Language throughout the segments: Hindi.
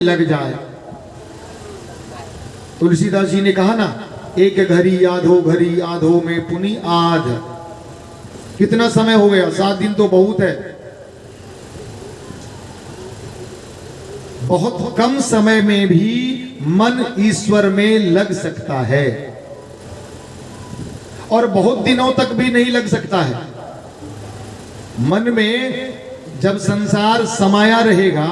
लग जाए। तुलसीदास जी ने कहा ना, एक घड़ी आधो में पुनि आध। कितना समय हो गया? 7 दिन तो बहुत है। बहुत कम समय में भी मन ईश्वर में लग सकता है और बहुत दिनों तक भी नहीं लग सकता है। मन में जब संसार समाया रहेगा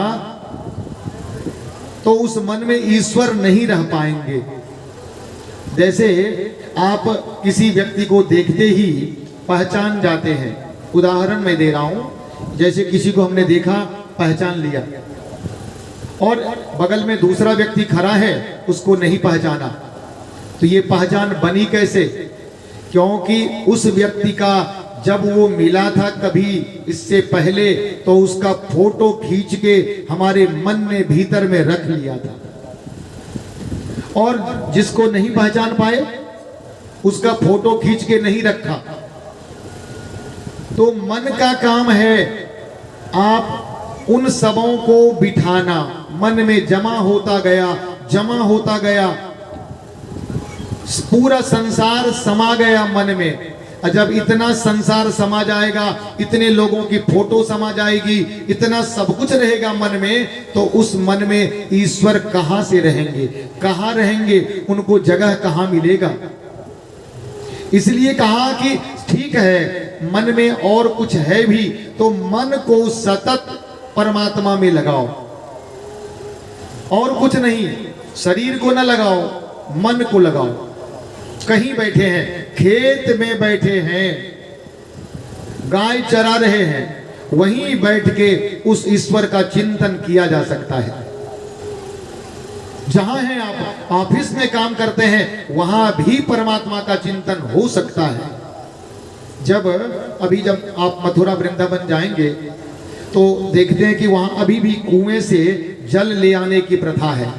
तो उस मन में ईश्वर नहीं रह पाएंगे। जैसे आप किसी व्यक्ति को देखते ही पहचान जाते हैं। उदाहरण मैं दे रहा हूं, जैसे किसी को हमने देखा, पहचान लिया, और बगल में दूसरा व्यक्ति खड़ा है, उसको नहीं पहचाना, तो ये पहचान बनी कैसे? क्योंकि उस व्यक्ति का जब वो मिला था कभी इससे पहले, तो उसका फोटो खींच के हमारे मन में भीतर में रख लिया था। और जिसको नहीं पहचान पाए उसका फोटो खींच के नहीं रखा। तो मन का काम है आप उन सबों को बिठाना। मन में जमा होता गया, पूरा संसार समा गया मन में। जब इतना संसार समा जाएगा, इतने लोगों की फोटो समा जाएगी, इतना सब कुछ रहेगा मन में, तो उस मन में ईश्वर कहां से रहेंगे? कहां रहेंगे? उनको जगह कहां मिलेगा? इसलिए कहा कि ठीक है, मन में और कुछ है भी, तो मन को सतत परमात्मा में लगाओ, और कुछ नहीं। शरीर को न लगाओ, मन को लगाओ। कहीं बैठे हैं, खेत में बैठे हैं, गाय चरा रहे हैं, वहीं बैठ के उस ईश्वर का चिंतन किया जा सकता है। जहां हैं आप, ऑफिस में काम करते हैं, वहां भी परमात्मा का चिंतन हो सकता है। जब आप मथुरा वृंदावन जाएंगे तो देखते हैं कि वहां अभी भी कुएं से जल ले आने की प्रथा है।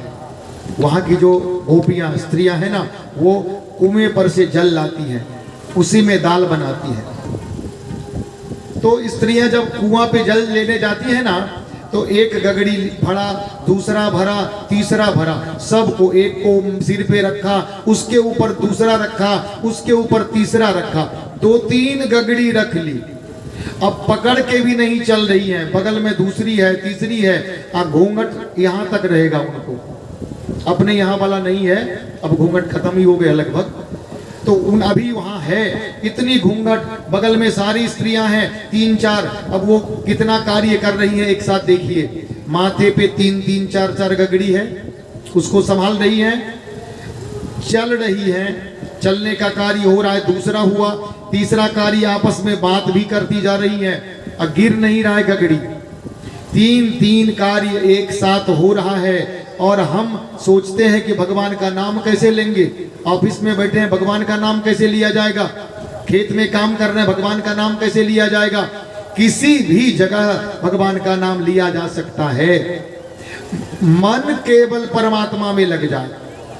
वहां की जो गोपियां, स्त्रियां हैं ना, वो कुएं पर से जल लाती हैं, उसी में दाल बनाती हैं। तो स्त्रियां जब कुआं पे जल लेने जाती हैं ना, तो एक गगड़ी भरा, दूसरा भरा, तीसरा भरा, सबको, एक को सिर पे रखा, उसके ऊपर दूसरा रखा, उसके ऊपर तीसरा रखा, 2-3 गगड़ी रख ली। अब पकड़ के भी नहीं चल रही है, बगल में दूसरी है, तीसरी है, घूंघट यहां तक रहेगा उनको, अपने यहाँ वाला नहीं है। अब घूंघट खत्म ही हो गया लगभग, तो उन अभी वहां है इतनी घूंघट, बगल में सारी स्त्रियां हैं, 3-4। अब वो कितना कार्य कर रही हैं एक साथ देखिए। माथे पे 3-3, 4-4 गगड़ी है, उसको संभाल रही है, चल रही है, चलने का कार्य हो रहा है, दूसरा हुआ, तीसरा कार्य आपस में बात भी करती जा रही है, और गिर नहीं रहा है गगड़ी। 3-3 कार्य एक साथ हो रहा है, और हम सोचते हैं कि भगवान का नाम कैसे लेंगे। ऑफिस में बैठे हैं, भगवान का नाम कैसे लिया जाएगा? खेत में काम कर रहे हैं, भगवान का नाम कैसे लिया जाएगा? किसी भी जगह भगवान का नाम लिया जा सकता है। मन केवल परमात्मा में लग जाए।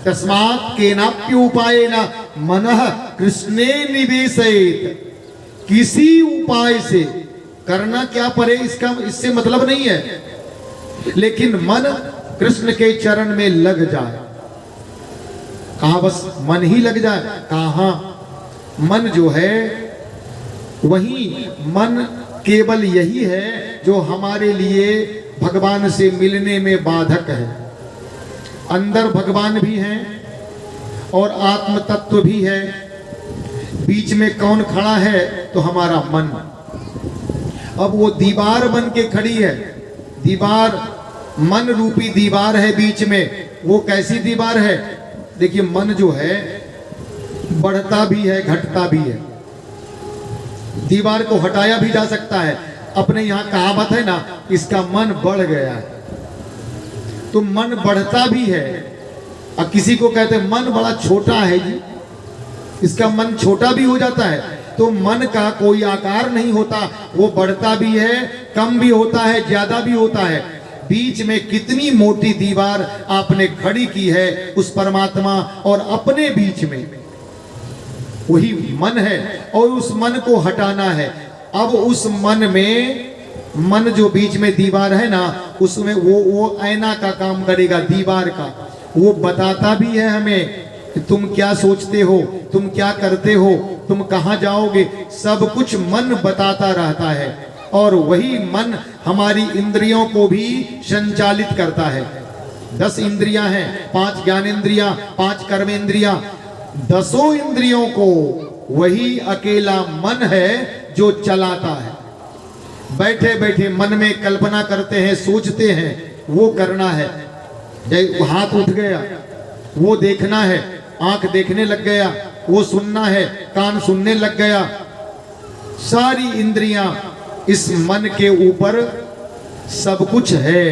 तस्मात् केनाप्युपायेन मनः कृष्णे निवेशयेत्। किसी उपाय से करना क्या पड़े इससे मतलब नहीं है, लेकिन मन कृष्ण के चरण में लग जाए। कहा बस मन ही लग जाए? कहा मन जो है, वही मन केवल यही है जो हमारे लिए भगवान से मिलने में बाधक है। अंदर भगवान भी हैं और आत्म तत्व भी है। बीच में कौन खड़ा है? तो हमारा मन। अब वो दीवार बन के खड़ी है, दीवार, मन रूपी दीवार है बीच में। वो कैसी दीवार है? देखिए, मन जो है बढ़ता भी है, घटता भी है। दीवार को हटाया भी जा सकता है। अपने यहाँ कहावत है ना, इसका मन बढ़ गया है, तो मन बढ़ता भी है। अब किसी को कहते हैं मन बड़ा छोटा है जी, इसका मन छोटा भी हो जाता है। तो मन का कोई आकार नहीं होता, वो बढ़ता भी है, कम भी होता है, ज्यादा भी होता है। बीच में कितनी मोटी दीवार आपने खड़ी की है उस परमात्मा और अपने बीच में, वही मन है, और उस मन को हटाना है। अब उस मन में मन जो बीच में दीवार है ना, उसमें वो ऐना का काम करेगा, दीवार का। वो बताता भी है हमें कि तुम क्या सोचते हो, तुम क्या करते हो, तुम कहाँ जाओगे, सब कुछ मन बताता रहता है। और वही मन हमारी इंद्रियों को भी संचालित करता है। 10 इंद्रियां हैं, 5 ज्ञानेंद्रियां, 5 कर्मेंद्रियां। 10 इंद्रियों को वही अकेला मन है जो चलाता है। बैठे बैठे मन में कल्पना करते हैं, सोचते हैं, वो करना है। हाथ उठ गया, वो देखना है, आंख देखने लग गया, वो सुनना है, कान सुनने लग गया। सारी इंद्रियां इस मन के ऊपर सब कुछ है।